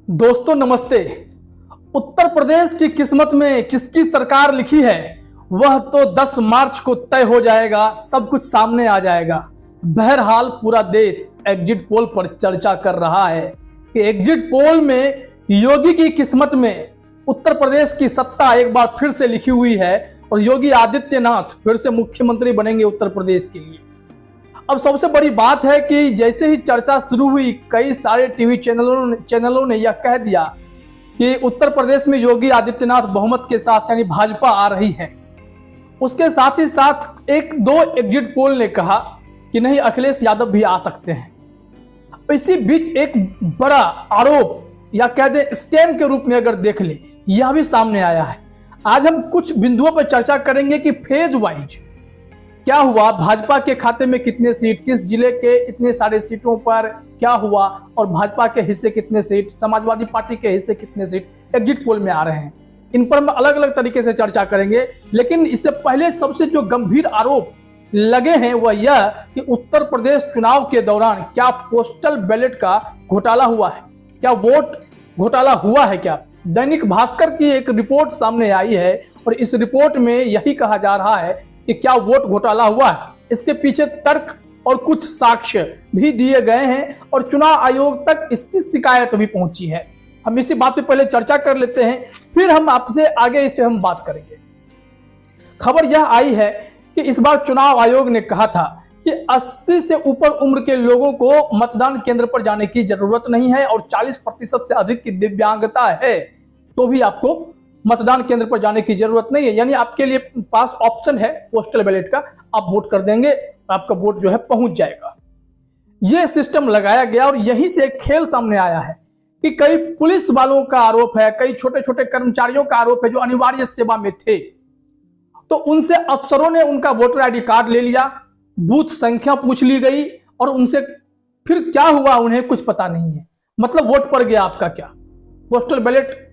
दोस्तों नमस्ते। उत्तर प्रदेश की किस्मत में किसकी सरकार लिखी है वह तो 10 मार्च को तय हो जाएगा, सब कुछ सामने आ जाएगा। बहरहाल पूरा देश एग्जिट पोल पर चर्चा कर रहा है कि एग्जिट पोल में योगी की किस्मत में उत्तर प्रदेश की सत्ता एक बार फिर से लिखी हुई है और योगी आदित्यनाथ फिर से मुख्यमंत्री बनेंगे उत्तर प्रदेश के लिए। अब सबसे बड़ी बात है कि जैसे ही चर्चा शुरू हुई, कई सारे टीवी चैनलों ने यह कह दिया कि उत्तर प्रदेश में योगी आदित्यनाथ बहुमत के साथ यानी भाजपा आ रही है। उसके साथ ही साथ एक दो एग्जिट पोल ने कहा कि नहीं, अखिलेश यादव भी आ सकते हैं। इसी बीच एक बड़ा आरोप या कह दें स्कैम के रूप में अगर देख ले, यह भी सामने आया है। आज हम कुछ बिंदुओं पर चर्चा करेंगे कि फेज वाइज क्या हुआ, भाजपा के खाते में कितने सीट, किस जिले के इतने सारे सीटों पर क्या हुआ और भाजपा के हिस्से कितने सीट, समाजवादी पार्टी के हिस्से कितने सीट एग्जिट पोल में आ रहे हैं। इन पर हम अलग अलग तरीके से चर्चा करेंगे। लेकिन इससे पहले सबसे जो गंभीर आरोप लगे हैं वह यह कि उत्तर प्रदेश चुनाव के दौरान क्या पोस्टल बैलेट का घोटाला हुआ है, क्या वोट घोटाला हुआ है क्या। दैनिक भास्कर की एक रिपोर्ट सामने आई है और इस रिपोर्ट में यही कहा जा रहा है कि क्या वोट घोटाला हुआ है। इसके पीछे तर्क और कुछ साक्ष्य भी दिए गए हैं और चुनाव आयोग तक इसकी शिकायत भी पहुंची है। हम इसी बात पे पहले चर्चा कर लेते हैं, फिर हम आपसे आगे इस पे हम बात करेंगे। खबर यह आई है कि इस बार चुनाव आयोग ने कहा था कि 80 से ऊपर उम्र के लोगों को मतदान केंद्र पर जाने की जरूरत नहीं है और 40% से अधिक की दिव्यांगता है तो भी आपको मतदान केंद्र पर जाने की जरूरत नहीं है। यानी आपके लिए पास ऑप्शन है पोस्टल बैलेट का, आप वोट कर देंगे, आपका वोट जो है पहुंच जाएगा। यह सिस्टम लगाया गया और यहीं से एक खेल सामने आया है कि कई पुलिस वालों का आरोप है, कई छोटे छोटे कर्मचारियों का आरोप है जो अनिवार्य सेवा में थे, तो उनसे अफसरों ने उनका वोटर आईडी कार्ड ले लिया, बूथ संख्या पूछ ली गई और उनसे फिर क्या हुआ उन्हें कुछ पता नहीं है। मतलब वोट पड़ गया आपका क्या। पोस्टल बैलेट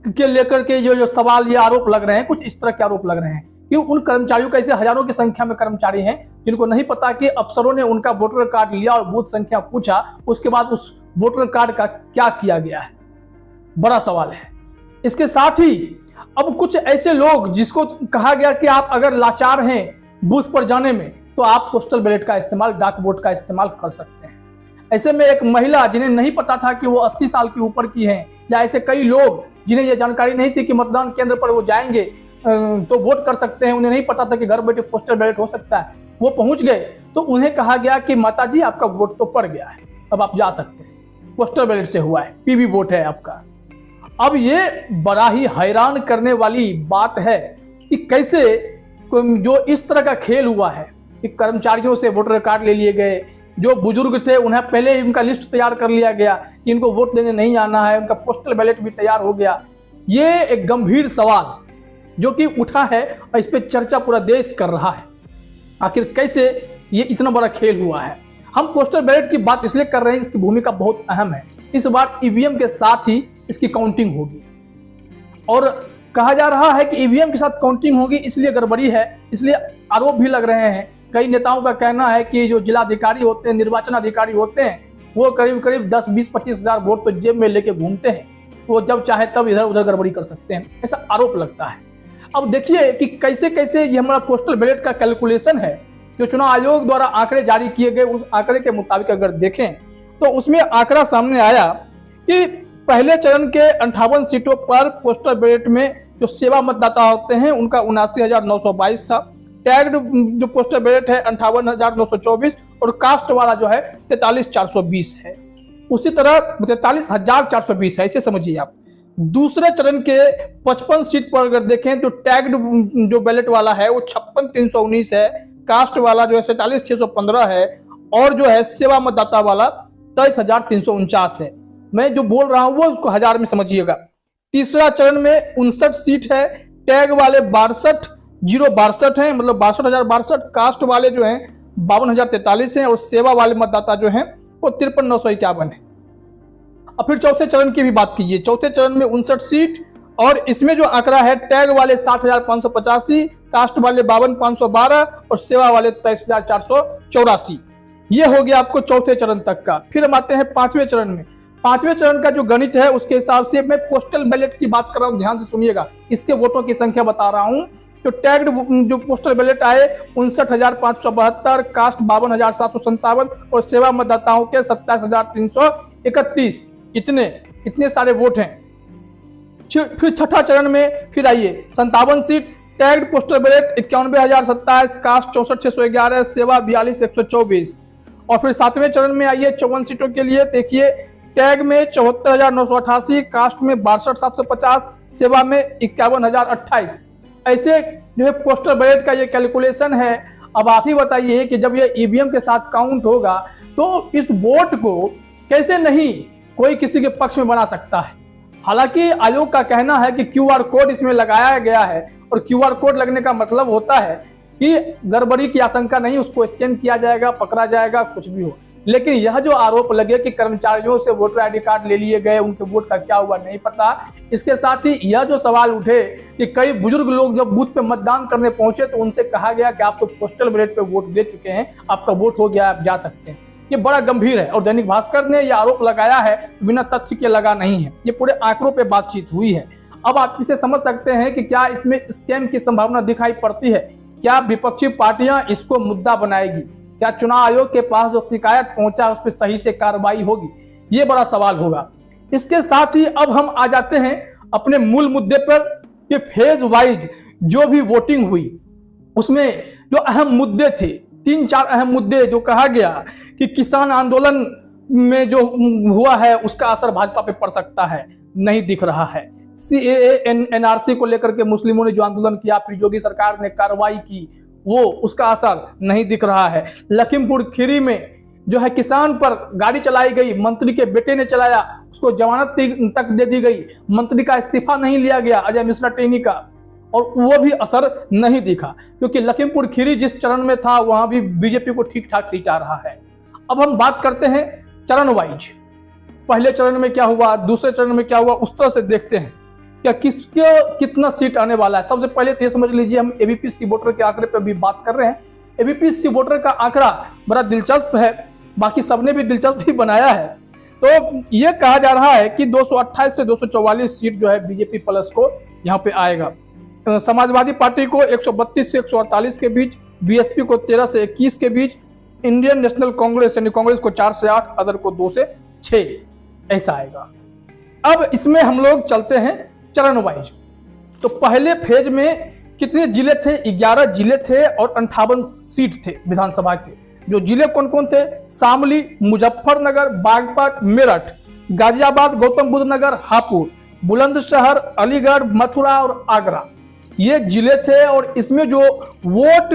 के लेकर के जो सवाल ये आरोप लग रहे हैं, कुछ इस तरह के आरोप लग रहे हैं कि उन कर्मचारियों का, ऐसे हजारों की संख्या में कर्मचारी हैं जिनको नहीं पता कि अफसरों ने उनका वोटर कार्ड लिया और बूथ संख्या पूछा, उसके बाद उस वोटर कार्ड का क्या किया गया है, बड़ा सवाल है। इसके साथ ही अब कुछ ऐसे लोग जिसको कहा गया कि आप अगर लाचार हैं बूथ पर जाने में तो आप पोस्टल बैलेट का इस्तेमाल, डाक वोट का इस्तेमाल कर सकते हैं। ऐसे में एक महिला जिन्हें नहीं पता था कि वो 80 साल के ऊपर की हैं, या ऐसे कई लोग जिन्हें यह जानकारी नहीं थी कि मतदान केंद्र पर वो जाएंगे तो वोट कर सकते हैं, उन्हें नहीं पता था कि घर बैठे पोस्टल बैलेट हो सकता है, वो पहुंच गए तो उन्हें कहा गया कि माताजी आपका वोट तो पड़ गया है, अब आप जा सकते हैं, पोस्टल बैलेट से हुआ है, पीबी वोट है आपका। अब ये बड़ा ही हैरान करने वाली बात है कि कैसे जो इस तरह का खेल हुआ है कि कर्मचारियों से वोटर कार्ड ले लिए गए, जो बुजुर्ग थे उन्हें पहले ही उनका लिस्ट तैयार कर लिया गया कि इनको वोट देने नहीं आना है, उनका पोस्टल बैलेट भी तैयार हो गया। ये एक गंभीर सवाल जो कि उठा है और इस पे चर्चा पूरा देश कर रहा है, आखिर कैसे ये इतना बड़ा खेल हुआ है। हम पोस्टल बैलेट की बात इसलिए कर रहे हैं, इसकी भूमिका बहुत अहम है। इस बार ईवीएम के साथ ही इसकी काउंटिंग होगी और कहा जा रहा है कि ईवीएम के साथ काउंटिंग होगी, इसलिए गड़बड़ी है, इसलिए आरोप भी लग रहे हैं। कई नेताओं का कहना है कि जो जिलाधिकारी होते हैं, निर्वाचन अधिकारी होते हैं, वो करीब करीब 10, 20, 25 हजार वोट तो जेब में लेके घूमते हैं, वो जब चाहे तब इधर उधर गड़बड़ी कर सकते हैं, ऐसा आरोप लगता है। अब देखिए कि कैसे कैसे ये हमारा पोस्टल बैलेट का कैलकुलेशन है, जो चुनाव आयोग द्वारा आंकड़े जारी किए गए, उस आंकड़े के मुताबिक अगर देखें तो उसमें आंकड़ा सामने आया कि पहले चरण के 58 सीटों पर पोस्टल बैलेट में जो सेवा मतदाता होते हैं उनका 79,922 था, टैग्ड जो पोस्टल बैलेट है 58,924 और कास्ट वाला जो है 43,420 है। उसी तरह 43,420 है, इसे समझिए आप। दूसरे चरण के 55 सीट पर अगर देखें तो टैग्ड जो बैलेट वाला है वो 56,319 है, कास्ट वाला जो है 47,615 है और जो है सेवा मतदाता वाला 23,349 है। मैं जो बोल रहा हूं वो उसको हजार में समझिएगा। तीसरा चरण में 59 सीट है, टैग वाले 62,062 हैं, मतलब 62,062, कास्ट वाले जो हैं 52,043 हैं और सेवा वाले मतदाता जो हैं वो 53,951 है। अब फिर चौथे चरण की भी बात कीजिए। चौथे चरण में 59 सीट और इसमें जो आंकड़ा है टैग वाले 60,585, कास्ट वाले 52,512 और सेवा वाले 23,484। ये हो गया आपको चौथे चरण तक का। फिर हम आते हैं पांचवें चरण में। पांचवें चरण का जो गणित है उसके हिसाब से मैं पोस्टल बैलेट की बात कर रहा हूं, ध्यान से सुनिएगा, इसके वोटों की संख्या बता रहा हूं। तो टैग्ड जो पोस्टल बैलेट आए 59,572, कास्ट 52,757 और सेवा मतदाताओं के 27,331। इतने सारे वोट हैं। फिर छठा चरण में फिर आइए 57 seat, tagged postal ballot 91,027, cast 64,611, सेवा 42,124। और फिर सातवें चरण में आइए 54 सीटों के लिए, देखिए टैग में 74,988, कास्ट में 62,750, सेवा में 51,028। ऐसे जो है पोस्टल बैलेट का ये कैलकुलेशन है। अब आप ही बताइए कि जब ये ईवीएम के साथ काउंट होगा तो इस वोट को कैसे नहीं कोई किसी के पक्ष में बना सकता है। हालांकि आयोग का कहना है कि क्यूआर कोड इसमें लगाया गया है और क्यूआर कोड लगने का मतलब होता है कि गड़बड़ी की आशंका नहीं, उसको स्कैन किया जाएगा, पकड़ा जाएगा, कुछ भी हो। लेकिन यह जो आरोप लगे कि कर्मचारियों से वोटर आईडी कार्ड ले लिए गए, उनके वोट का क्या हुआ नहीं पता। इसके साथ ही यह जो सवाल उठे कि कई बुजुर्ग लोग जब बूथ पे मतदान करने पहुंचे तो उनसे कहा गया कि आप तो पोस्टल बैलेट पे वोट दे चुके हैं, आपका वोट हो गया, आप जा सकते हैं। ये बड़ा गंभीर है और दैनिक भास्कर ने यह आरोप लगाया है, बिना तथ्य के लगा नहीं है, ये पूरे आंकड़ों पे बातचीत हुई है। अब आप इसे समझ सकते हैं कि क्या इसमें स्कैम की संभावना दिखाई पड़ती है, क्या विपक्षी पार्टियां इसको मुद्दा बनाएगी, क्या चुनाव आयोग के पास जो शिकायत पहुंचा उस पर सही से कार्रवाई होगी, ये बड़ा सवाल होगा। इसके साथ ही अब हम आ जाते हैं अपने मूल मुद्दे पर कि फेज वाइज जो भी वोटिंग हुई उसमें जो अहम मुद्दे थे, 3-4 अहम मुद्दे जो कहा गया कि किसान आंदोलन में जो हुआ है उसका असर भाजपा पे पड़ सकता है, नहीं दिख रहा है। सीएए एनआरसी को लेकर के मुस्लिमों ने जो आंदोलन किया, फिर योगी सरकार ने कार्रवाई की, वो उसका असर नहीं दिख रहा है। लखीमपुर खीरी में जो है किसान पर गाड़ी चलाई गई, मंत्री के बेटे ने चलाया, उसको जमानत तक दे दी गई, मंत्री का इस्तीफा नहीं लिया गया, अजय मिश्रा टेनी का, और वो भी असर नहीं दिखा क्योंकि लखीमपुर खीरी जिस चरण में था वहां भी बीजेपी को ठीक ठाक सीट आ रहा है। अब हम बात करते हैं चरण वाइज, पहले चरण में क्या हुआ, दूसरे चरण में क्या हुआ, उस तरह से देखते हैं क्या किसके कितना सीट आने वाला है। सबसे पहले तो ये समझ लीजिए, हम एबीपीसी वोटर के आंकड़े पर भी बात कर रहे हैं। एबीपीसी वोटर का आंकड़ा बड़ा दिलचस्प है, बाकी सबने भी दिलचस्प ही बनाया है। तो ये कहा जा रहा है कि 228 से 244 सीट जो है बीजेपी प्लस को यहाँ पे आएगा। समाजवादी पार्टी को 132 से 148 के बीच, बीएसपी को 13 से 21 के बीच, इंडियन नेशनल कांग्रेस यानी कांग्रेस को 4 से 8, अदर को 2 से 6, ऐसा आएगा। अब इसमें हम लोग चलते हैं चरण वाइज। तो पहले फेज में कितने जिले थे, 11 जिले थे और 58 सीट थे विधानसभा के। जो जिले कौन कौन थे, शामली, मुजफ्फरनगर, बागपत, मेरठ, गाजियाबाद, गौतम बुद्ध नगर, हापुड़, बुलंदशहर, अलीगढ़, मथुरा और आगरा, ये जिले थे। और इसमें जो वोट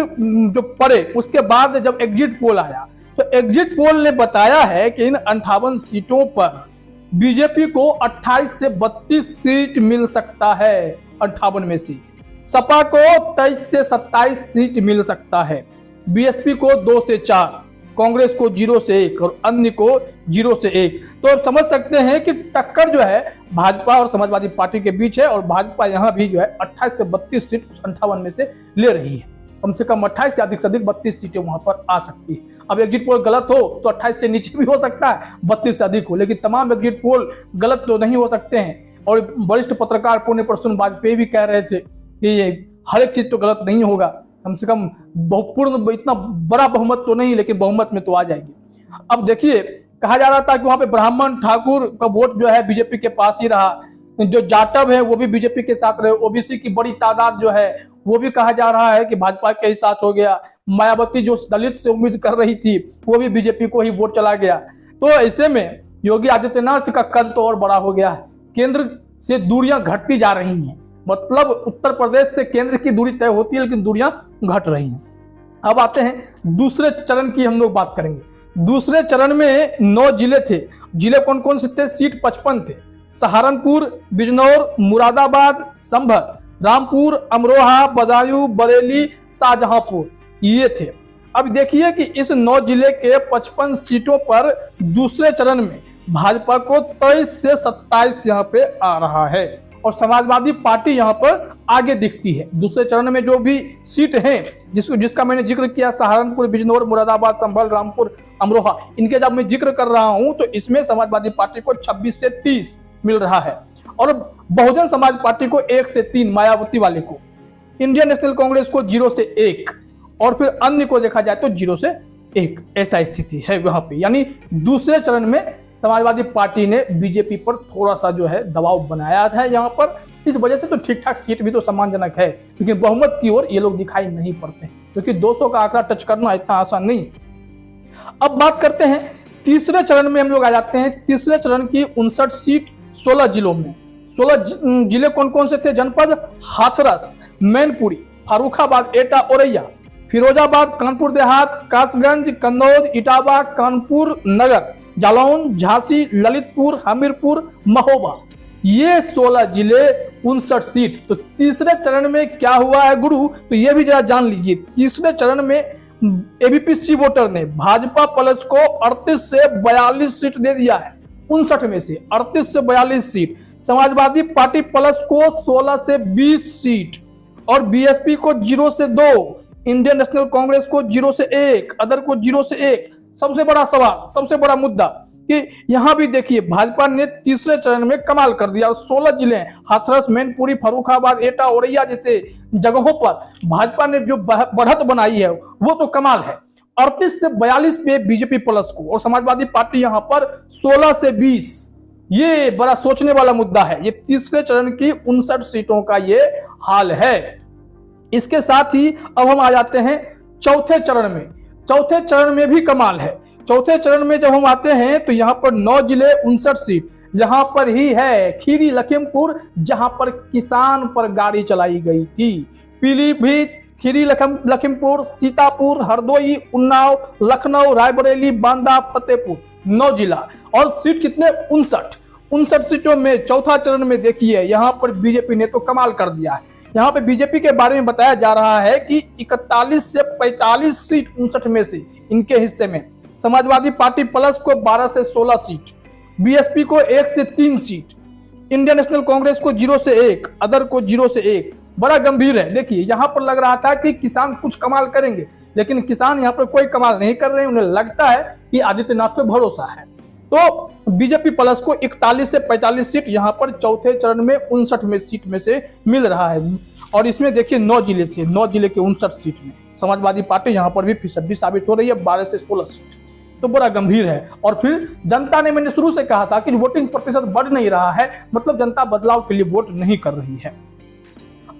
जो पड़े उसके बाद जब एग्जिट पोल आया तो एग्जिट पोल ने बताया है कि इन 58 सीटों पर बीजेपी को 28 से 32 सीट मिल सकता है, 58 में से। सपा को 23 से 27 सीट मिल सकता है, बीएसपी को 2 से 4, कांग्रेस को 0 से 1 और अन्य को 0 से 1। तो आप समझ सकते हैं कि टक्कर जो है भाजपा और समाजवादी पार्टी के बीच है और भाजपा यहाँ भी जो है 28 से 32 सीट 58 में से ले रही है। कम से कम 28 से अधिक 32 सीटें वहां पर आ सकती है। अब एग्जिट पोल गलत हो तो 28 से नीचे भी हो सकता है, 32 से अधिक हो, लेकिन तमाम एग्जिट पोल गलत तो नहीं हो सकते हैं। और वरिष्ठ पत्रकार पुण्य प्रसून वाजपेयी भी कह रहे थे कि ये हर एक चीज तो गलत नहीं होगा, कम से कम पूर्ण इतना बड़ा बहुमत तो नहीं लेकिन बहुमत में तो आ जाएगी। अब देखिए, कहा जा रहा था कि वहां पे ब्राह्मण ठाकुर का वोट जो है बीजेपी के पास ही रहा, जो जाटव है वो भी बीजेपी के साथ रहे, ओबीसी की बड़ी तादाद जो है वो भी कहा जा रहा है कि भाजपा के ही साथ हो गया। मायावती जो दलित से उम्मीद कर रही थी वो भी बीजेपी को ही वोट चला गया। तो ऐसे में योगी आदित्यनाथ का कद तो और बड़ा हो गया है, केंद्र से दूरियां घटती जा रही हैं। मतलब उत्तर प्रदेश से केंद्र की दूरी तय होती है लेकिन दूरियां घट रही हैं। अब आते हैं दूसरे चरण की, हम लोग बात करेंगे। दूसरे चरण में 9 जिले थे। जिले कौन कौन से थे, सीट 55 थे। सहारनपुर, बिजनौर, मुरादाबाद, संभल, रामपुर, अमरोहा, बदायूं, बरेली, शाहजहांपुर, ये थे। अब देखिए कि इस 9 जिले के 55 सीटों पर दूसरे चरण में भाजपा को 23 से 27 यहाँ पे आ रहा है और समाजवादी पार्टी यहाँ पर आगे दिखती है। दूसरे चरण में जो भी सीट हैं जिसका मैंने जिक्र किया, सहारनपुर, बिजनौर, मुरादाबाद, संभल, रामपुर, अमरोहा, इनके जब मैं जिक्र कर रहा हूं तो इसमें समाजवादी पार्टी को 26 से 30 मिल रहा है और बहुजन समाज पार्टी को 1 से 3, मायावती वाले को, इंडियन नेशनल कांग्रेस को 0 से 1 और फिर अन्य को देखा जाए तो 0 से 1, ऐसा स्थिति है वहां पे। यानी दूसरे चरण में समाजवादी पार्टी ने बीजेपी पर थोड़ा सा जो है दबाव बनाया था यहाँ पर, इस वजह से तो ठीक ठाक सीट भी तो सम्मानजनक है, लेकिन बहुमत की ओर ये लोग दिखाई नहीं पड़ते क्योंकि 200 का आंकड़ा टच करना इतना आसान नहीं। अब बात करते हैं तीसरे चरण में, हम लोग आ जाते हैं तीसरे चरण की 59 सीट 16 जिलों में। 16 जिले कौन कौन से थे? जनपद हाथरस, मैनपुरी, फर्रुखाबाद, एटा, औरैया, फिरोजाबाद, कानपुर देहात, कासगंज, कन्नौज, इटावा, कानपुर नगर, जालौन, झांसी, ललितपुर, हमीरपुर, महोबा, ये 16 जिले 59 सीट। तो तीसरे चरण में क्या हुआ है गुरु, तो ये भी जरा जान लीजिए। तीसरे चरण में एबीपी वोटर ने भाजपा प्लस को 38 से 42 सीट दे दिया है। 59 में से 38 से 42 सीट, समाजवादी पार्टी प्लस को 16 से 20 सीट और बीएसपी को 0 से 2, इंडियन नेशनल कांग्रेस को 0 से 1, अदर को 0 से 1। सबसे बड़ा सवाल, सबसे बड़ा मुद्दा कि यहां भी देखिए भाजपा ने तीसरे चरण में कमाल कर दिया और 16 जिले हाथरस, मैनपुरी, फर्रुखाबाद, एटा, औरैया जैसे जगहों पर भाजपा ने जो बढ़त बनाई है वो तो कमाल है। 38 से 42 पे बीजेपी प्लस को और समाजवादी पार्टी यहां पर 16 से 20। ये बड़ा सोचने वाला मुद्दा है। ये तीसरे चरण की 59 सीटों का ये हाल है। इसके साथ ही अब हम आ जाते हैं चौथे चरण में। चौथे चरण में भी कमाल है। चौथे चरण में जब हम आते हैं तो यहाँ पर 9 जिले 59 सीट, यहाँ पर ही है खीरी लखीमपुर जहां पर किसान पर गाड़ी चलाई गई थी। पीलीभीत, खीरी लखीमपुर, सीतापुर, हरदोई, उन्नाव, लखनऊ, रायबरेली, बांदा, फतेहपुर, 9 जिला और सीट कितने? 59 सीटों में चौथा चरण में देखिए यहाँ पर बीजेपी ने तो कमाल कर दिया है। यहाँ पे बीजेपी के बारे में बताया जा रहा है कि 41 से 45 सीट 59 में से इनके हिस्से में, समाजवादी पार्टी प्लस को 12 से 16 सीट, बीएसपी को 1 से 3 सीट, इंडियन नेशनल कांग्रेस को 0 से 1, अदर को 0 से 1। बड़ा गंभीर है। देखिए यहाँ पर लग रहा था कि किसान कुछ कमाल करेंगे, लेकिन किसान यहाँ पर कोई कमाल नहीं कर रहे हैं। उन्हें लगता है कि आदित्यनाथ पे भरोसा है। तो बीजेपी प्लस को 41 से 45 सीट यहाँ पर चौथे चरण में 59 में सीट में से मिल रहा है और इसमें देखिए 9 जिले थे, 9 जिले के 59 सीट में समाजवादी पार्टी यहाँ पर भी फिसड्डी साबित हो रही है, 12 से 16 सीट। तो बड़ा गंभीर है। और फिर जनता ने, मैंने शुरू से कहा था कि वोटिंग प्रतिशत बढ़ नहीं रहा है, मतलब जनता बदलाव के लिए वोट नहीं कर रही है।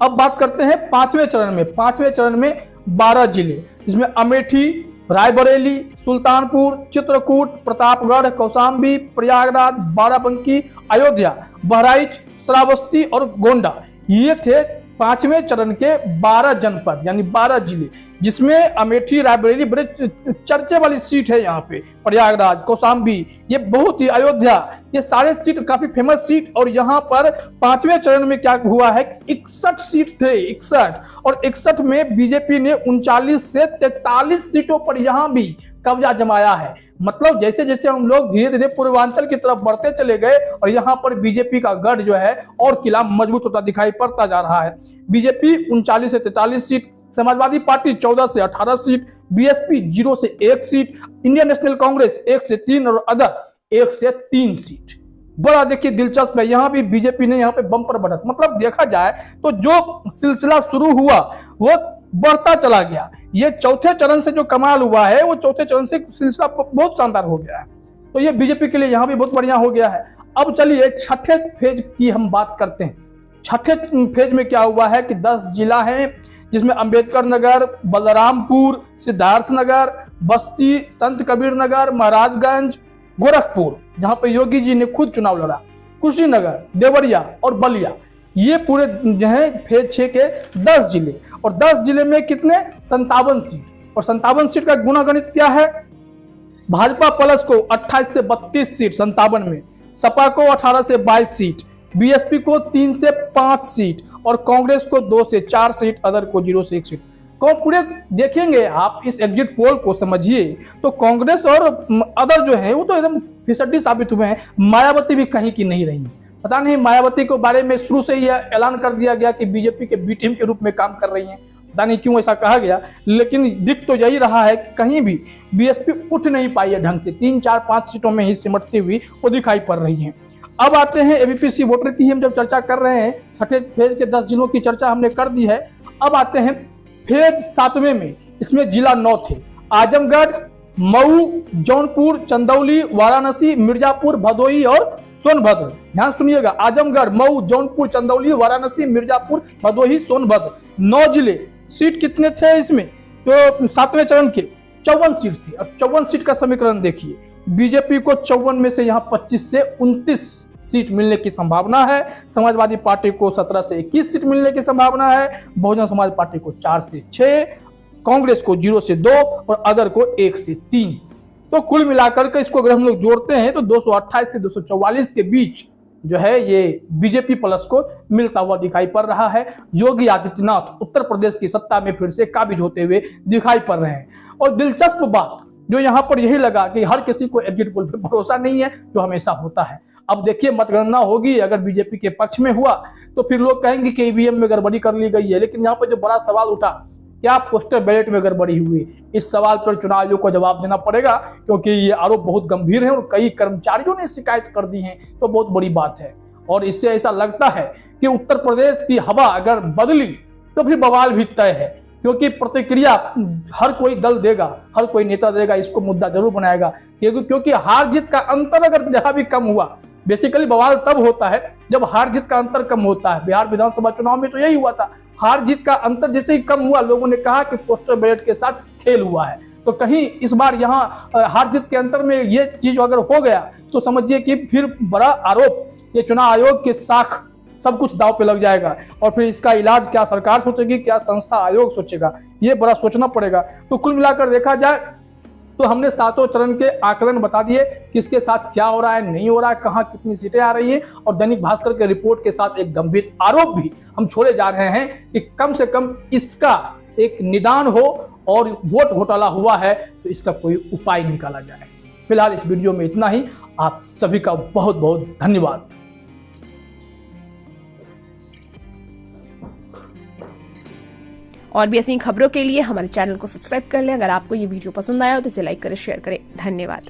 अब बात करते हैं पांचवें चरण में। पांचवें चरण में 12 जिले, जिसमें अमेठी, रायबरेली, सुल्तानपुर, चित्रकूट, प्रतापगढ़, कौशाम्बी, प्रयागराज, बाराबंकी, अयोध्या, बहराइच, श्रावस्ती और गोंडा, ये थे पांचवें चरण के 12 जनपद यानी 12 जिले, जिसमें अमेठी, रायबरेली बड़े चर्चे वाली सीट है। यहाँ पे प्रयागराज, कौशाम्बी, ये बहुत ही, अयोध्या, ये सारे सीट काफी फेमस सीट। और यहाँ पर पांचवें चरण में क्या हुआ है, 61 सीट थे, 61, और 61 में बीजेपी ने 39 से 43 सीटों पर यहाँ भी कब्जा जमाया है। मतलब जैसे जैसे हम लोग धीरे धीरे पूर्वांचल की तरफ बढ़ते चले गए और यहाँ पर बीजेपी का गढ़ जो है और किला मजबूत होता दिखाई पड़ता जा रहा है। बीजेपी 39 से 43 सीट, समाजवादी पार्टी 14 से 18 सीट, बीएसपी 0 से 1 सीट, इंडियन नेशनल कांग्रेस 1 से 3 और अदर 1 से 3 सीट। बड़ा देखिए दिलचस्प है, यहाँ भी बीजेपी ने यहाँ पे बम्पर बढ़त, मतलब देखा जाए तो जो सिलसिला शुरू हुआ वो बढ़ता चला गया। ये चौथे चरण से जो कमाल हुआ है वो चौथे चरण से सिलसिला बहुत शानदार हो गया है। तो ये बीजेपी के लिए यहाँ भी बहुत बढ़िया हो गया है। अब चलिए छठे फेज की हम बात करते हैं। छठे फेज में क्या हुआ है कि 10 जिला है, जिसमें अंबेडकर नगर, बलरामपुर, सिद्धार्थ नगर, बस्ती, संत कबीर नगर, महाराजगंज, गोरखपुर, जहां पे योगी जी ने खुद चुनाव लड़ा, कुशीनगर, देवरिया और बलिया, ये पूरे जो है फेज 6 के 10 जिले। और 10 जिले में कितने? 57 सीट। और 57 सीट का गुणागणित क्या है? भाजपा प्लस को 28 से 32 सीट 57 में, सपा को 18 से 22 सीट, बीएसपी को 3 से 5 सीट और कांग्रेस को 2 से 4 सीट, अदर को 0 से 1 सीट। पूरे देखेंगे आप इस एग्जिट पोल को समझिए तो कांग्रेस और अदर जो है वो तो एकदम फिसड्डी साबित हुए हैं। मायावती भी कहीं की नहीं रही। पता नहीं मायावती के बारे में शुरू से ही ऐलान कर दिया गया कि बीजेपी के बी टीम के रूप में काम कर रही हैं, पता नहीं क्यों ऐसा कहा गया, लेकिन दिख तो यही रहा है कि कहीं भी बीएसपी उठ नहीं पाई है ढंग से, 3, 4, 5 सीटों में ही सिमटती हुई वो दिखाई पड़ रही है। अब आते हैं एबीपीसी वोटर की, हम जब चर्चा कर रहे हैं, छठे फेज के 10 जिलों की चर्चा हमने कर दी है। अब आते हैं फेज 7वें में, इसमें जिला 9 थे, आजमगढ़, मऊ, जौनपुर, चंदौली, वाराणसी, मिर्जापुर, भदोही और सोनभद्र। ध्यान सुनिएगा, आजमगढ़, मऊ, जौनपुर, चंदौली, वाराणसी, मिर्जापुर, भदोही, सोनभद्र, 9 जिले। सीट कितने थे इसमें? तो 7वें चरण के 54 सीट थी। अब 54 सीट का समीकरण देखिए, बीजेपी को 54 में से यहाँ 25 से 29 सीट मिलने की संभावना है, समाजवादी पार्टी को 17 से 21 सीट मिलने की संभावना है, बहुजन समाज पार्टी को 4 से 6, कांग्रेस को 0 से 2 और अदर को 1 से 3। तो कुल मिलाकर के इसको अगर हम लोग जोड़ते हैं तो 228 से 244 के बीच जो है ये बीजेपी प्लस को मिलता हुआ दिखाई पड़ रहा है। योगी आदित्यनाथ उत्तर प्रदेश की सत्ता में फिर से काबिज होते हुए दिखाई पड़ रहे हैं। और दिलचस्प बात जो यहाँ पर यही लगा कि हर किसी को एग्जिट पोल पर भरोसा नहीं है, जो हमेशा होता है। अब देखिए मतगणना होगी, अगर बीजेपी के पक्ष में हुआ तो फिर लोग कहेंगे कि ईवीएम में गड़बड़ी कर ली गई है, लेकिन यहाँ पर जो बड़ा सवाल उठा, क्या पोस्टल बैलेट में गड़बड़ी हुई, इस सवाल पर चुनाव आयोग को जवाब देना पड़ेगा, क्योंकि ये आरोप बहुत गंभीर है और कई कर्मचारियों ने शिकायत कर दी है, तो बहुत बड़ी बात है। और इससे ऐसा लगता है कि उत्तर प्रदेश की हवा अगर बदली तो फिर बवाल भी तय है, क्योंकि प्रतिक्रिया हर कोई दल देगा, हर कोई नेता देगा, इसको मुद्दा जरूर बनाएगा, क्योंकि हार जीत का अंतर अगर जहां भी कम हुआ, बेसिकली बवाल तब होता है जब हार जीत का अंतर कम होता है। बिहार विधानसभा चुनाव में तो यही हुआ था, हार जीत का अंतर जैसे ही कम हुआ, लोगों ने कहा कि पोस्टल बैलेट के साथ खेल हुआ है। तो कहीं इस बार यहाँ हार जीत के अंतर में ये चीज अगर हो गया तो समझिए कि फिर बड़ा आरोप ये चुनाव आयोग के साख सब कुछ दांव पे लग जाएगा, और फिर इसका इलाज क्या सरकार सोचेगी, क्या संस्था आयोग सोचेगा, ये बड़ा सोचना पड़ेगा। तो कुल मिलाकर देखा जाए तो हमने 7वें चरण के आकलन बता दिए, किसके साथ क्या हो रहा है, नहीं हो रहा है, कहाँ कितनी सीटें आ रही हैं, और दैनिक भास्कर के रिपोर्ट के साथ एक गंभीर आरोप भी हम छोड़े जा रहे हैं कि कम से कम इसका एक निदान हो, और वोट घोटाला हुआ है तो इसका कोई उपाय निकाला जाए। फिलहाल इस वीडियो में इतना ही। आप सभी का बहुत बहुत धन्यवाद। और भी ऐसी खबरों के लिए हमारे चैनल को सब्सक्राइब कर लें। अगर आपको ये वीडियो पसंद आया हो तो इसे लाइक करें, शेयर करें। धन्यवाद।